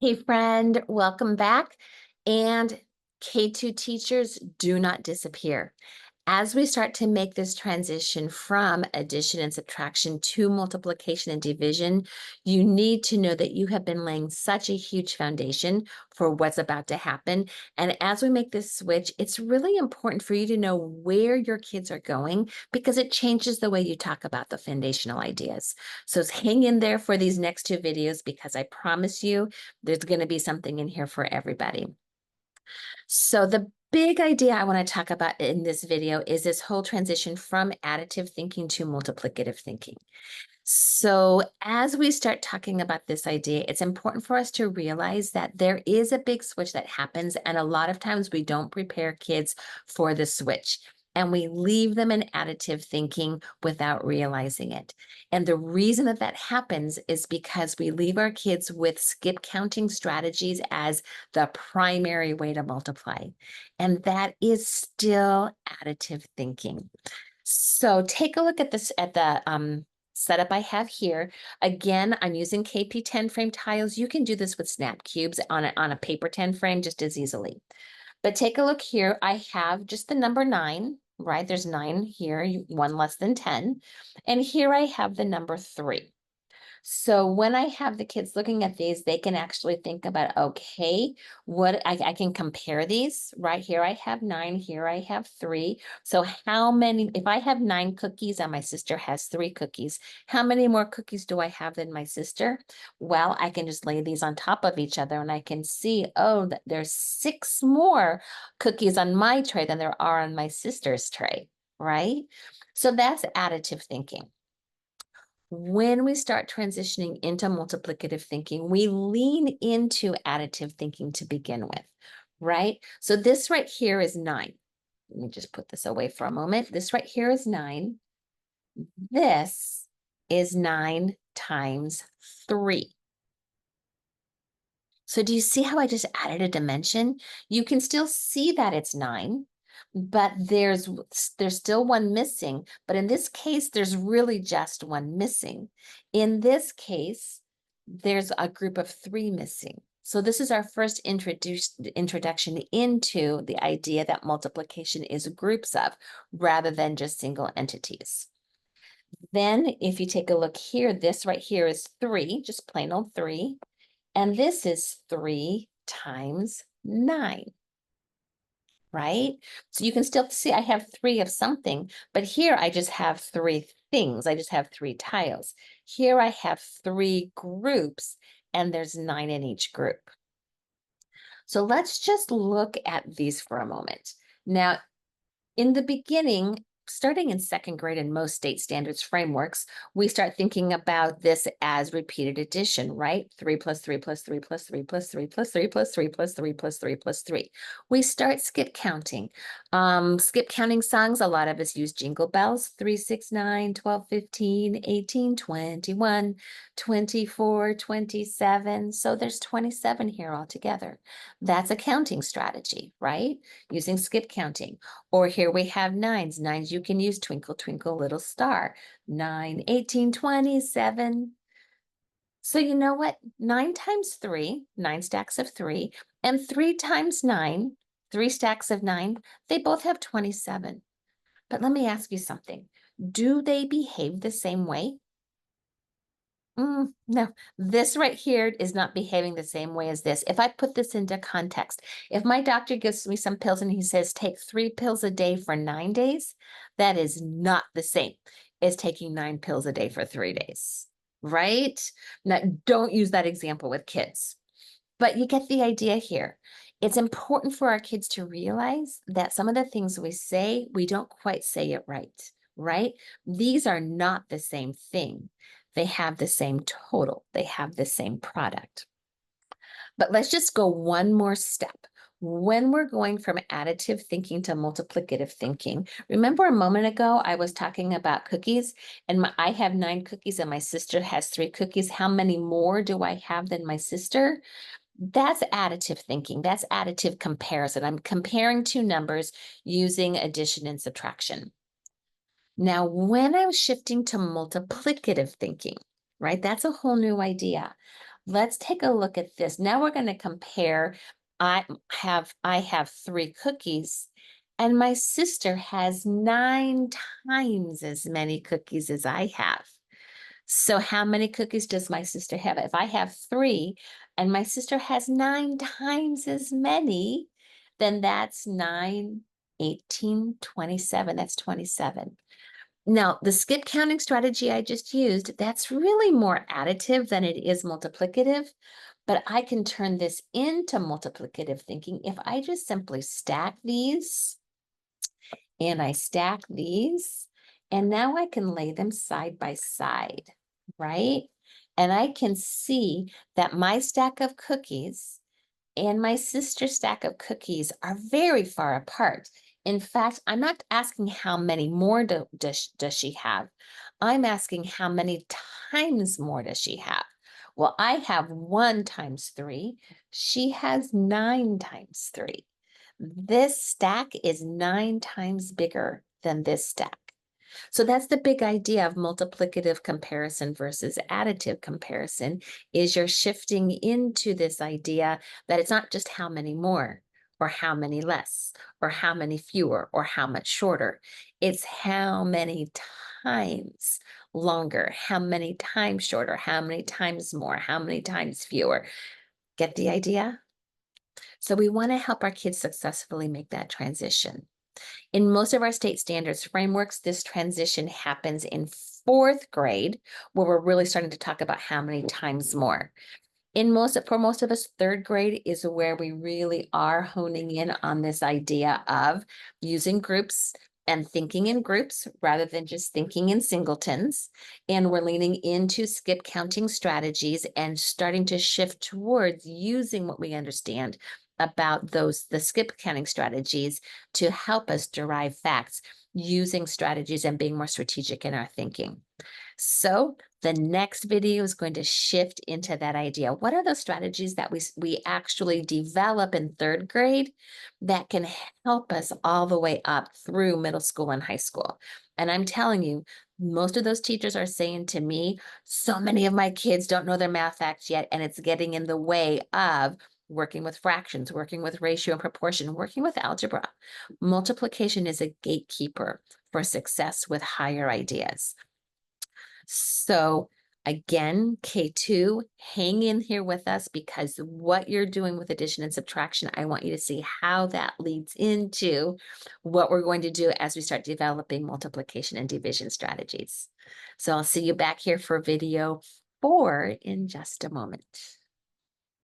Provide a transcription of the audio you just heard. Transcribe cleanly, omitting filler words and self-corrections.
Hey friend, welcome back. And K2 teachers, do not disappear. As we start to make this transition from addition and subtraction to multiplication and division, you need to know that you have been laying such a huge foundation for what's about to happen. And as we make this switch, it's really important for you to know where your kids are going because it changes the way you talk about the foundational ideas. So hang in there for these next two videos because I promise you there's going to be something in here for everybody. So the big idea I want to talk about in this video is this whole transition from additive thinking to multiplicative thinking. So as we start talking about this idea, it's important for us to realize that there is a big switch that happens, and a lot of times we don't prepare kids for the switch. And we leave them in additive thinking without realizing it. And the reason that that happens is because we leave our kids with skip counting strategies as the primary way to multiply. And that is still additive thinking. So take a look at this at the setup I have here. Again, I'm using KP10 frame tiles. You can do this with snap cubes on a paper 10 frame just as easily. But take a look here. I have just the number 9, right? There's 9 here, one less than 10. And here I have the number 3. So when I have the kids looking at these, they can actually think about, okay, what I can compare these. Right here I have 9, here I have 3. So how many, if I have 9 cookies and my sister has 3 cookies, how many more cookies do I have than my sister? Well, I can just lay these on top of each other and I can see, oh, there's 6 more cookies on my tray than there are on my sister's tray, right? So that's additive thinking. When we start transitioning into multiplicative thinking, we lean into additive thinking to begin with, right? So this right here is 9. Let me just put this away for a moment. This right here is 9. This is 9 times 3. So do you see how I just added a dimension? You can still see that it's 9, but there's still one missing. But in this case, there's really just one missing. In this case, there's a group of 3 missing. So this is our first introduction into the idea that multiplication is groups of rather than just single entities. Then if you take a look here, this right here is 3, just plain old 3. And this is 3 times 9, right? So you can still see I have 3 of something, but here I just have 3 things. I just have 3 tiles. Here I have 3 groups, and there's 9 in each group. So let's just look at these for a moment. Now, in the beginning, starting in second grade in most state standards frameworks, we start thinking about this as repeated addition, right? 3 plus 3 plus 3 plus 3 plus 3 plus 3 plus 3 plus 3 plus 3 plus 3. We start skip counting. Skip counting songs, a lot of us use jingle bells, 3, 6, 9, 12, 15, 18, 21, 24, 27. So there's 27 here altogether. That's a counting strategy, right? Using skip counting. Or here we have nines. Nines you can use twinkle, twinkle, little star. 9, 18, 27. So you know what? 9 times 3, 9 stacks of 3, and 3 times 9, 3 stacks of 9, they both have 27. But let me ask you something. Do they behave the same way? No, this right here is not behaving the same way as this. If I put this into context, if my doctor gives me some pills and he says take 3 pills a day for 9 days, that is not the same as taking 9 pills a day for 3 days, right? Now, don't use that example with kids, but you get the idea here. It's important for our kids to realize that some of the things we say, we don't quite say it right? These are not the same thing. They have the same total. They have the same product. But let's just go one more step. When we're going from additive thinking to multiplicative thinking, remember a moment ago I was talking about cookies and I have 9 cookies and my sister has 3 cookies. How many more do I have than my sister? That's additive thinking. That's additive comparison. I'm comparing 2 numbers using addition and subtraction. Now, when I'm shifting to multiplicative thinking, right, that's a whole new idea. Let's take a look at this. Now we're going to compare. I have 3 cookies, and my sister has 9 times as many cookies as I have. So how many cookies does my sister have? If I have 3 and my sister has 9 times as many, then that's 9, 18, 27. That's 27. Now, the skip counting strategy I just used, that's really more additive than it is multiplicative, but I can turn this into multiplicative thinking if I just simply stack these and I stack these, and now I can lay them side by side, right? And I can see that my stack of cookies and my sister's stack of cookies are very far apart. In fact, I'm not asking how many more does she have. I'm asking how many times more does she have. Well, I have 1 times 3. She has 9 times 3. This stack is 9 times bigger than this stack. So that's the big idea of multiplicative comparison versus additive comparison is you're shifting into this idea that it's not just how many more or how many less or how many fewer or how much shorter. It's how many times longer, how many times shorter, how many times more, how many times fewer. Get the idea? So we want to help our kids successfully make that transition. In most of our state standards frameworks, this transition happens in 4th grade, where we're really starting to talk about how many times more. For most of us, 3rd grade is where we really are honing in on this idea of using groups and thinking in groups rather than just thinking in singletons. And we're leaning into skip counting strategies and starting to shift towards using what we understand about the skip counting strategies to help us derive facts using strategies and being more strategic in our thinking. So the next video is going to shift into that idea. What are those strategies that we actually develop in 3rd grade that can help us all the way up through middle school and high school? And I'm telling you, most of those teachers are saying to me, so many of my kids don't know their math facts yet, and it's getting in the way of working with fractions, working with ratio and proportion, working with algebra. Multiplication is a gatekeeper for success with higher ideas. So again, K2, hang in here with us because what you're doing with addition and subtraction, I want you to see how that leads into what we're going to do as we start developing multiplication and division strategies. So I'll see you back here for video 4 in just a moment.